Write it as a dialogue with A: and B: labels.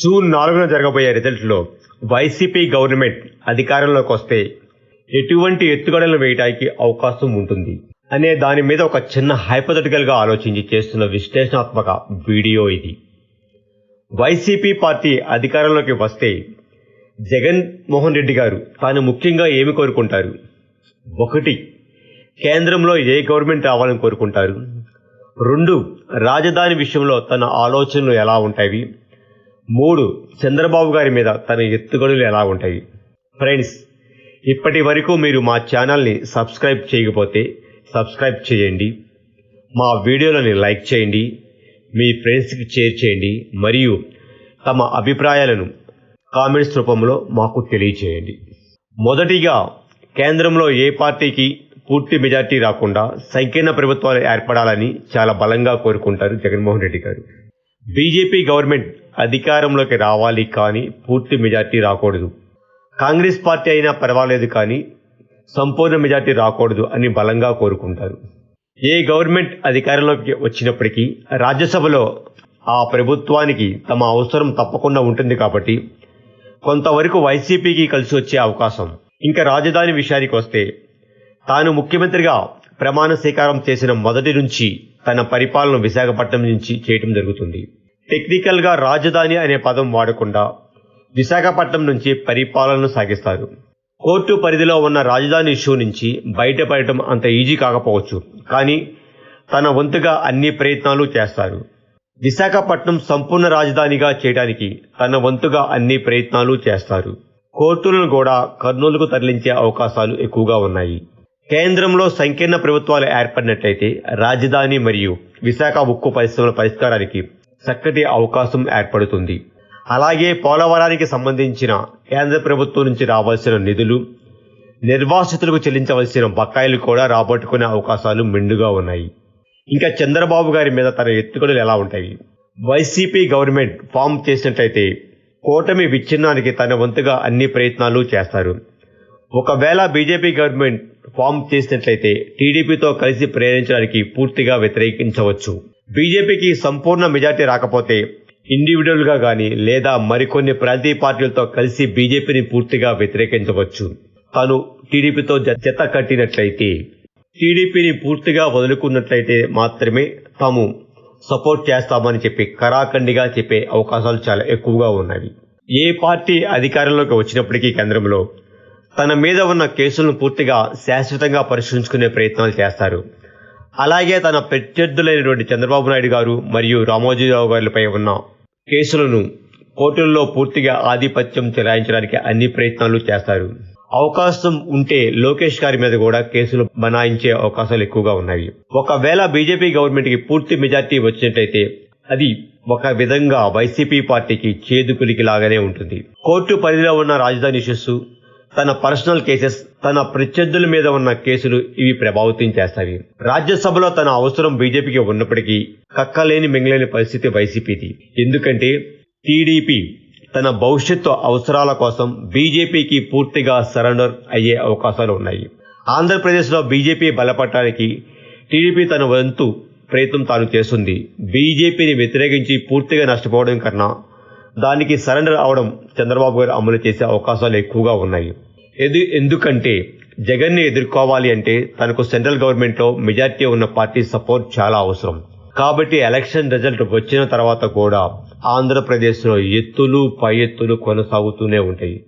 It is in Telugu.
A: జూన్ 4న జరగబోయే రిజల్ట్లో వైసీపీ గవర్నమెంట్ అధికారంలోకి వస్తే ఎటువంటి ఎత్తుగడలను వేయడానికి అవకాశం ఉంటుంది అనే దాని మీద ఒక చిన్న హైపోథెటికల్గా ఆలోచించి చేస్తున్న విశ్లేషణాత్మక వీడియో ఇది. వైసీపీ పార్టీ అధికారంలోకి వస్తే జగన్మోహన్ రెడ్డి గారు తాను ముఖ్యంగా ఏమి కోరుకుంటారు? 1. కేంద్రంలో ఏ గవర్నమెంట్ రావాలని కోరుకుంటారు? 2. రాజధాని విషయంలో తన ఆలోచనలు ఎలా ఉంటాయి? 3. చంద్రబాబు గారి మీద తన ఎత్తుగడలు ఎలా ఉంటాయి? ఫ్రెండ్స్, ఇప్పటి వరకు మీరు మా ఛానల్ని సబ్స్క్రైబ్ చేయకపోతే సబ్స్క్రైబ్ చేయండి, మా వీడియోలని లైక్ చేయండి, మీ ఫ్రెండ్స్కి షేర్ చేయండి, మరియు తమ అభిప్రాయాలను కామెంట్స్ రూపంలో మాకు తెలియచేయండి. మొదటిగా, కేంద్రంలో ఏ పార్టీకి పూర్తి మెజార్టీ రాకుండా సంకీర్ణ ప్రభుత్వాలు ఏర్పడాలని చాలా బలంగా కోరుకుంటారు జగన్మోహన్ రెడ్డి గారు. బీజేపీ గవర్నమెంట్ అధికారంలోకి రావాలి కానీ పూర్తి మెజార్టీ రాకూడదు. కాంగ్రెస్ పార్టీ అయినా పర్వాలేదు కానీ సంపూర్ణ మెజార్టీ రాకూడదు అని బలంగా కోరుకుంటారు. ఏ గవర్నమెంట్ అధికారంలోకి వచ్చినప్పటికీ రాజ్యసభలో ఆ ప్రభుత్వానికి తమ అవసరం తప్పకుండా ఉంటుంది కాబట్టి కొంతవరకు వైసీపీకి కలిసి వచ్చే అవకాశం. ఇంకా రాజధాని విషయానికి వస్తే, తాను ముఖ్యమంత్రిగా ప్రమాణ స్వీకారం చేసిన మొదటి నుంచి తన పరిపాలన విశాఖపట్నం నుంచి చేయటం జరుగుతుంది. టెక్నికల్గా రాజధాని అనే పదం వాడకుండా విశాఖపట్నం నుంచి పరిపాలనను సాగిస్తారు. కోర్టు పరిధిలో ఉన్న రాజధాని ఇష్యూ నుంచి బయటపడటం అంత ఈజీ కాకపోవచ్చు, కానీ తన వంతుగా అన్ని ప్రయత్నాలు చేస్తారు. విశాఖపట్నం సంపూర్ణ రాజధానిగా చేయడానికి తన వంతుగా అన్ని ప్రయత్నాలు చేస్తారు. కోర్టులను కూడా కర్నూలుకు తరలించే అవకాశాలు ఎక్కువగా ఉన్నాయి. కేంద్రంలో సంకీర్ణ ప్రభుత్వాలు ఏర్పడినట్లయితే రాజధాని మరియు విశాఖ ఉక్కు పరిశ్రమల పరిష్కారానికి చక్కటి అవకాశం ఏర్పడుతుంది. అలాగే పోలవరానికి సంబంధించిన కేంద్ర ప్రభుత్వం నుంచి రావాల్సిన నిధులు, నిర్వాసితులకు చెల్లించవలసిన బకాయిలు కూడా రాబట్టుకునే అవకాశాలు మెండుగా ఉన్నాయి. ఇంకా చంద్రబాబు గారి మీద తన ఎత్తుగడలు ఎలా ఉంటాయి? వైసీపీ గవర్నమెంట్ ఫామ్ చేసినట్లయితే కూటమి విచ్ఛిన్నానికి తన వంతుగా అన్ని ప్రయత్నాలు చేస్తారు. ఒకవేళ బీజేపీ గవర్నమెంట్ ఫామ్ చేసినట్లయితే టీడీపీతో కలిసి ప్రేరించడానికి పూర్తిగా వ్యతిరేకించవచ్చు. బీజేపీకి సంపూర్ణ మెజార్టీ రాకపోతే ఇండివిజువల్గా కానీ లేదా మరికొన్ని ప్రాంతీయ పార్టీలతో కలిసి బీజేపీని పూర్తిగా వ్యతిరేకించవచ్చు. తాను టీడీపీతో జత కట్టినట్లయితే, టీడీపీని పూర్తిగా వదులుకున్నట్లయితే మాత్రమే తాము సపోర్ట్ చేస్తామని చెప్పి కరాఖండిగా చెప్పే అవకాశాలు చాలా ఎక్కువగా ఉన్నాయి. ఏ పార్టీ అధికారంలోకి వచ్చినప్పటికీ కేంద్రంలో తన మీద ఉన్న కేసులను పూర్తిగా శాశ్వతంగా పరిష్కరించుకునే ప్రయత్నాలు చేస్తారు. అలాగే తన ప్రత్యర్థులైనటువంటి చంద్రబాబు నాయుడు గారు మరియు రామోజీరావు గారిపై ఉన్న కేసులను కోర్టుల్లో పూర్తిగా ఆధిపత్యం చెలాయించడానికి అన్ని ప్రయత్నాలు చేస్తారు. అవకాశం ఉంటే లోకేష్ గారి మీద కూడా కేసులు బనాయించే అవకాశాలు ఎక్కువగా ఉన్నాయి. ఒకవేళ బీజేపీ గవర్నమెంట్కి పూర్తి మెజార్టీ వచ్చినట్లయితే అది ఒక విధంగా వైసీపీ పార్టీకి చేదుకులికి లాగానే ఉంటుంది. కోర్టు పరిధిలో ఉన్న రాజధాని ఇష్యూస్, తన పర్సనల్ కేసెస్, తన ప్రత్యర్థుల మీద ఉన్న కేసులు ఇవి ప్రభావితం చేస్తాయి. రాజ్యసభలో తన అవసరం బీజేపీకి ఉన్నప్పటికీ కక్కలేని మింగలేని పరిస్థితి వైసీపీది. ఎందుకంటే టీడీపీ తన భవిష్యత్తు అవసరాల కోసం బీజేపీకి పూర్తిగా సరెండర్ అయ్యే అవకాశాలు ఉన్నాయి. ఆంధ్రప్రదేశ్లో బీజేపీ బలపడటానికి టీడీపీ తన వంతు ప్రయత్నం తాను చేస్తుంది. బీజేపీని వ్యతిరేకించి పూర్తిగా నష్టపోవడం కన్నా దానికి సరెండర్ అవడం చంద్రబాబు గారు అమలు చేసే అవకాశాలు ఎక్కువగా ఉన్నాయి. ఎందుకంటే జగన్ని ఎదుర్కోవాలి అంటే తనకు సెంట్రల్ గవర్నమెంట్లో మెజార్టీ ఉన్న పార్టీ సపోర్ట్ చాలా అవసరం. కాబట్టి ఎలక్షన్ రిజల్ట్ వచ్చిన తర్వాత కూడా ఆంధ్రప్రదేశ్లో ఎత్తులు పై ఎత్తులు కొనసాగుతూనే ఉంటాయి.